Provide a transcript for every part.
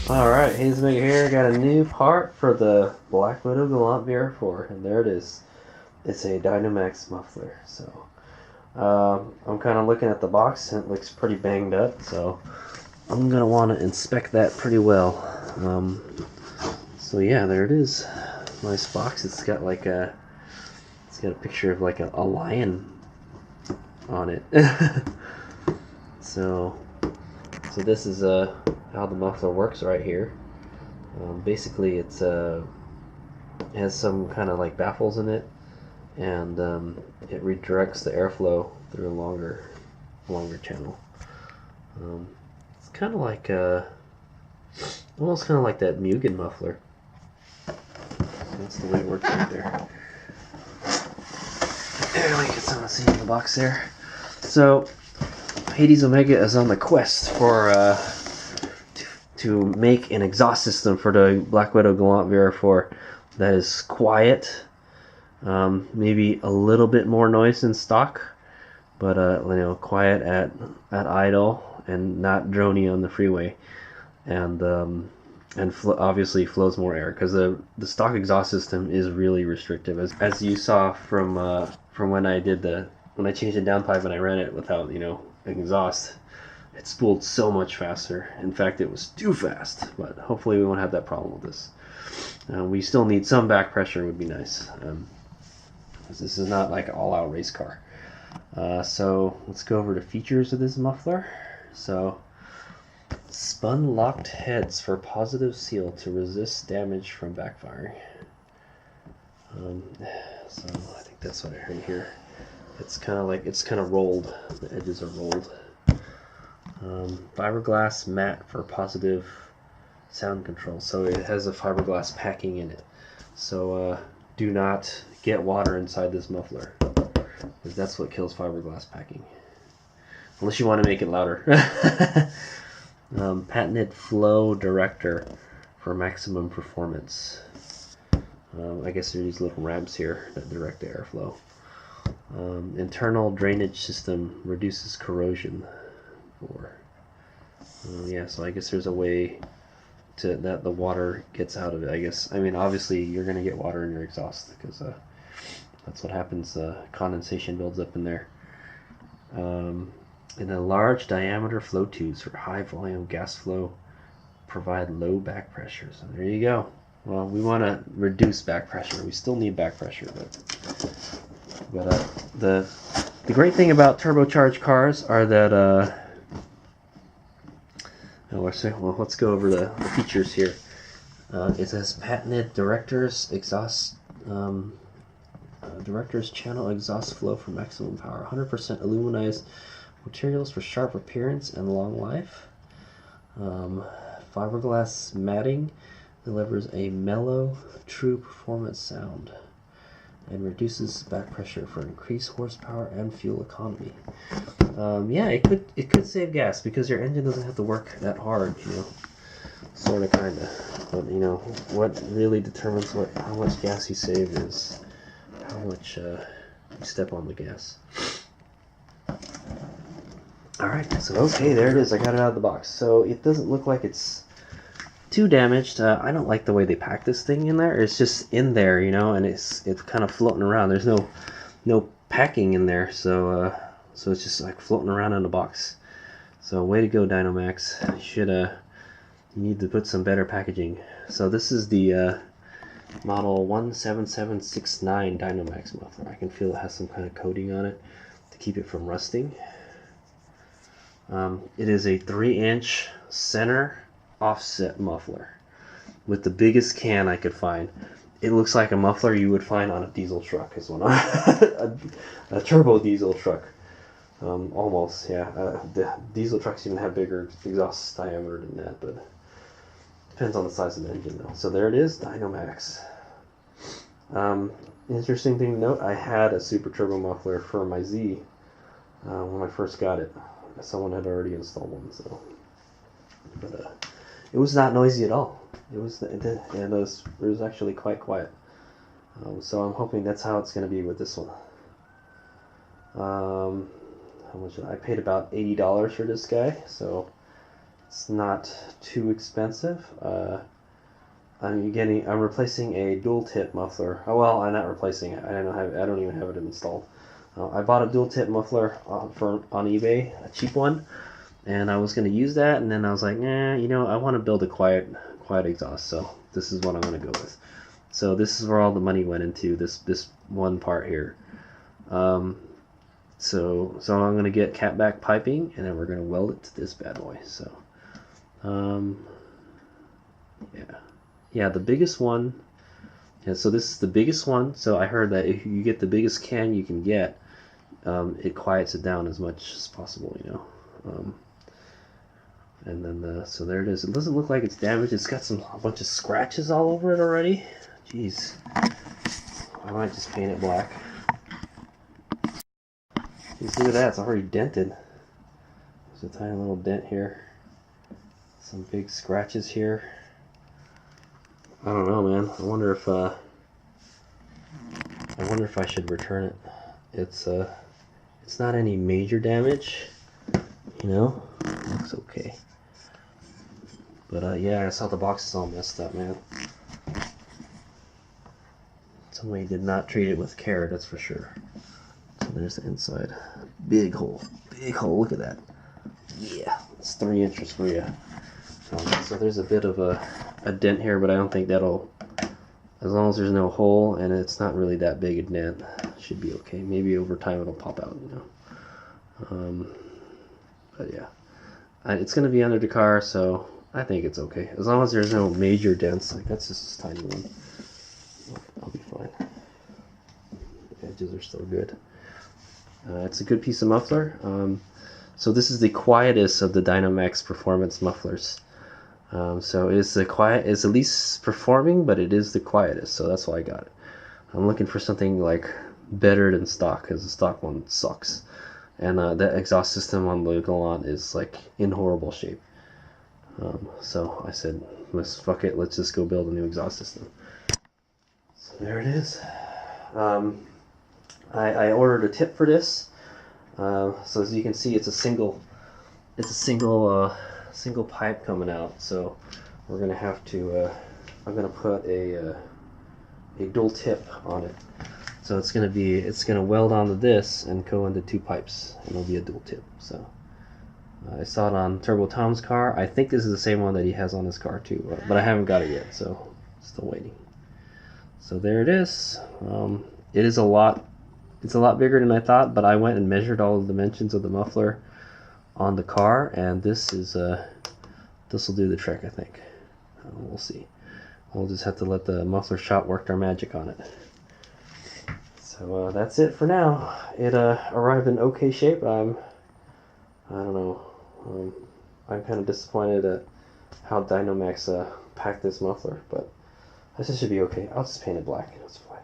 Alright, Hazemaker here. Got a new part for the Black Widow Galant VR4, and there it is. It's a Dynomax Muffler. So, I'm kind of looking at the box, and it looks pretty banged up, so I'm going to want to inspect that pretty well. So yeah, there it is. Nice box. It's got like a picture of like a lion on it. So this is how the muffler works right here. Basically, it has some kind of like baffles in it, and it redirects the airflow through a longer channel. It's kind of like almost kind of like that Mugen muffler. That's the way it works right there. There, we get some to see in the box there. So Hades Omega is on the quest for to make an exhaust system for the Black Widow Galant VR4 that is quiet, maybe a little bit more noise than stock, but quiet at idle and not drony on the freeway, and obviously flows more air, because the stock exhaust system is really restrictive, as you saw from when I changed the downpipe and I ran it without exhaust. It spooled so much faster. In fact, it was too fast, but hopefully we won't have that problem with this. We still need some back pressure, would be nice, because this is not like an all-out race car. So let's go over the features of this muffler. So, spun locked heads for positive seal to resist damage from backfiring. So I think that's what I heard here. It's kind of rolled. The edges are rolled. Fiberglass mat for positive sound control. So it has a fiberglass packing in it. So do not get water inside this muffler, because that's what kills fiberglass packing. Unless you want to make it louder. Patented flow director for maximum performance. I guess there are these little ramps here that direct the airflow. Internal drainage system reduces corrosion. Yeah, so I guess there's a way that the water gets out of it, I guess. I mean, obviously you're going to get water in your exhaust, because that's what happens. Condensation builds up in there. And a large diameter flow tubes for high volume gas flow provide low back pressure. So there you go. Well, we want to reduce back pressure. We still need back pressure, but the great thing about turbocharged cars are that well, let's go over the features here. It says patented director's exhaust, director's channel exhaust flow for maximum power. 100% aluminized materials for sharp appearance and long life. Fiberglass matting delivers a mellow, true performance sound and reduces back pressure for increased horsepower and fuel economy. Yeah, it could save gas, because your engine doesn't have to work that hard, sort of, kind of. But what really determines how much gas you save is how much you step on the gas. Alright, so okay, there it is. I got it out of the box. So it doesn't look like it's too damaged. I don't like the way they pack this thing in there. It's just in there, and it's kind of floating around. There's no packing in there, so it's just like floating around in the box. So way to go, Dynomax. You need to put some better packaging. So this is the model 17769 Dynomax muffler. I can feel it has some kind of coating on it to keep it from rusting. It is a 3-inch center offset muffler with the biggest can I could find. It looks like a muffler you would find on a diesel truck. Is one a turbo diesel truck. Almost, yeah. The diesel trucks even have bigger exhaust diameter than that, but depends on the size of the engine, though. So there it is, Dynomax. Interesting thing to note: I had a super turbo muffler for my Z when I first got it. Someone had already installed one, so. But it was not noisy at all. It was actually quite quiet. So I'm hoping that's how it's going to be with this one. How much? I paid about $80 for this guy, so It's not too expensive. I'm replacing a dual tip muffler. Oh well, I'm not replacing it. I don't even have it installed. I bought a dual tip muffler on eBay, a cheap one, and I was going to use that, and then I was like, nah, you know, I want to build a quiet exhaust, so this is what I'm going to go with. So this is where all the money went into this one part here. So I'm going to get Catback piping, and then we're going to weld it to this bad boy. So, yeah, the biggest one. Yeah, so this is the biggest one. So I heard that if you get the biggest can you can get, it quiets it down as much as possible, you know. And then so there it is. It doesn't look like it's damaged. It's got a bunch of scratches all over it already. Jeez, I might just paint it black. Jeez, look at that, it's already dented. There's a tiny little dent here. Some big scratches here. I don't know, man. I wonder if I should return it. It's not any major damage, you know. It looks okay. But yeah, I saw the box is all messed up, man. Somebody did not treat it with care, that's for sure. So there's the inside. Big hole. Big hole. Look at that. Yeah, it's 3 inches for you. So there's a bit of a dent here, but I don't think that'll, as long as there's no hole and it's not really that big a dent, should be okay. Maybe over time it'll pop out, you know. But yeah, it's going to be under the car, so I think it's okay. As long as there's no major dents, like that's just a tiny one, I'll be fine. The edges are still good. It's a good piece of muffler. So this is the quietest of the Dynomax performance mufflers. So it's the least performing, but it is the quietest, so that's why I got it. I'm looking for something like better than stock, because the stock one sucks. And the exhaust system on the Galant is like in horrible shape. So I said, fuck it, let's just go build a new exhaust system. So there it is. I ordered a tip for this. So as you can see, it's a single pipe coming out. So we're gonna have to. I'm gonna put a dual tip on it. So it's gonna weld onto this and go into 2 pipes, and it'll be a dual tip. So I saw it on Turbo Tom's car. I think this is the same one that he has on his car too, but I haven't got it yet, so still waiting. So there it is. It is a lot. It's a lot bigger than I thought, but I went and measured all the dimensions of the muffler on the car, and this will do the trick, I think. We'll see. We'll just have to let the muffler shop work their magic on it. So that's it for now. It arrived in okay shape. I don't know. I'm kind of disappointed at how Dynomax packed this muffler, but this should be okay. I'll just paint it black. It's fine.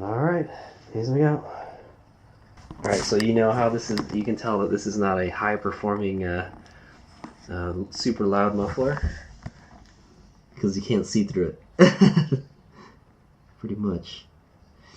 Alright, here's we go. Alright, so you know how this is, you can tell that this is not a high performing super loud muffler, because you can't see through it. Pretty much.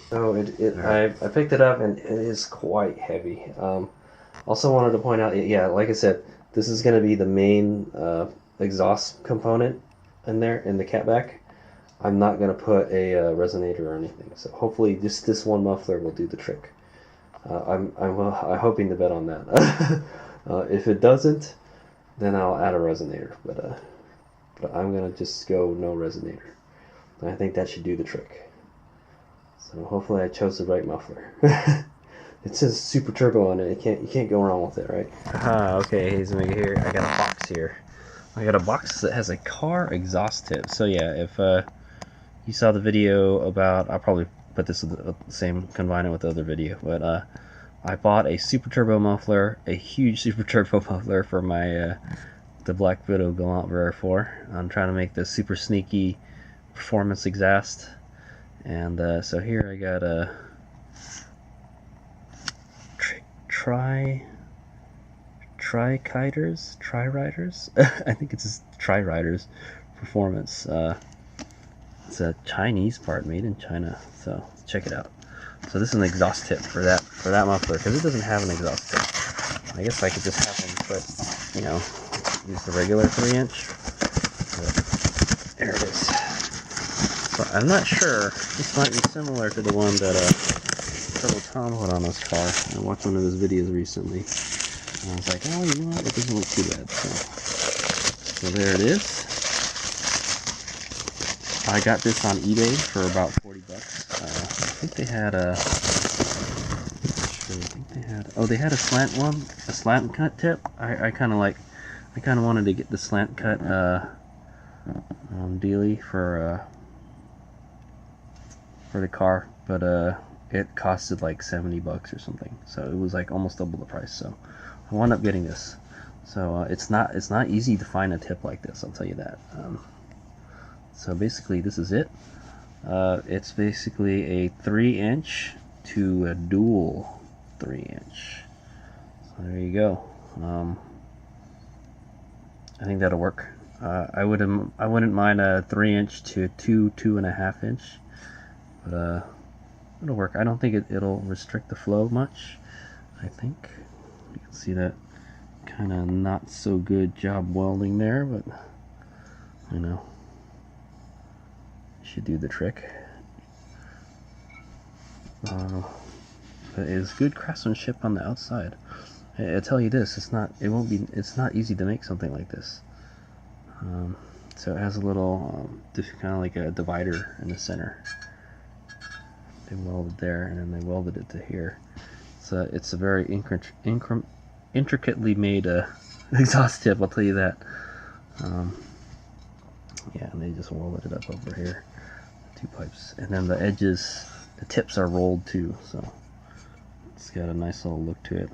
So I picked it up and it is quite heavy. Also wanted to point out, yeah, like I said, this is going to be the main exhaust component in there, in the Catback. I'm not going to put a resonator or anything, so hopefully this one muffler will do the trick. I'm hoping to bet on that. If it doesn't, then I'll add a resonator, but I'm going to just go no resonator. I think that should do the trick. So hopefully I chose the right muffler. It says Super Turbo on it. You can't go wrong with it, right? Okay, here's me here. I got a box here. I got a box that has a car exhaust tip. So yeah, if you saw the video about, I'll probably put this with the same, combine it with the other video, but I bought a Super Turbo muffler, a huge Super Turbo muffler for my the Black Widow Galant VR4. I'm trying to make this super sneaky performance exhaust, and so here I got a Tri-Riders. I think it's just Tri-Riders performance. It's a Chinese part, made in China. So check it out. So this is an exhaust tip for that muffler, because it doesn't have an exhaust tip. I guess I could just have them put, you know, use the regular 3-inch. There it is. But I'm not sure. This might be similar to the one that Turtle Tom put on his car. I watched one of his videos recently. And I was like, oh, you know what? It doesn't look too bad. So there it is. I got this on eBay for about 40 bucks. I think they had a... they had a slant one, a slant cut tip. I kind of wanted to get the slant cut dealie for the car, but it costed like 70 bucks or something. So it was like almost double the price. So I wound up getting this. So it's not easy to find a tip like this. I'll tell you that. So basically, this is it. It's basically a 3-inch to a dual 3-inch. So there you go. I think that'll work. I wouldn't mind a 3-inch to 2.5 inch, but it'll work. I don't think it'll restrict the flow much. I think you can see that kind of not so good job welding there, but you know, should do the trick. But it's good craftsmanship on the outside. I tell you this, it's not easy to make something like this. So it has a little kind of like a divider in the center. They welded there, and then they welded it to here. So it's a very intricately made exhaust tip, I'll tell you that. Yeah, and they just welded it up over here, 2 pipes, and then the edges, the tips are rolled too, so it's got a nice little look to it.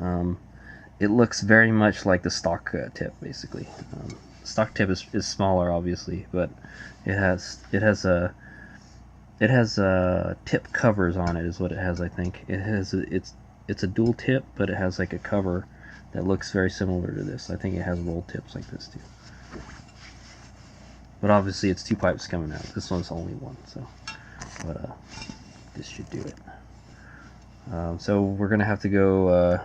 It looks very much like the stock tip, basically. Stock tip is smaller, obviously, but it has tip covers on it, is what it has. I think it has it's a dual tip, but it has like a cover that looks very similar to this. I think it has rolled tips like this too. But obviously it's 2 pipes coming out. This one's only one, so but this should do it. So we're gonna have to go.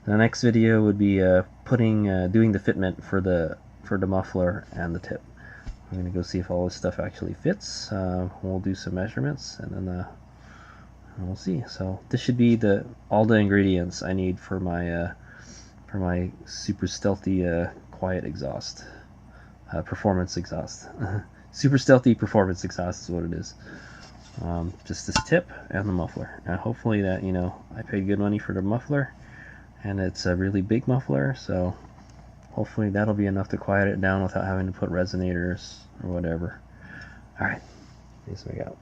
The next video would be doing the fitment for the muffler and the tip. I'm gonna go see if all this stuff actually fits. We'll do some measurements, and then we'll see. So this should be all the ingredients I need for my super stealthy quiet exhaust, performance exhaust. Super stealthy performance exhaust is what it is. Just this tip and the muffler, and hopefully that, you know, I paid good money for the muffler, and it's a really big muffler, so hopefully that'll be enough to quiet it down without having to put resonators or whatever. Alright, here's what we got.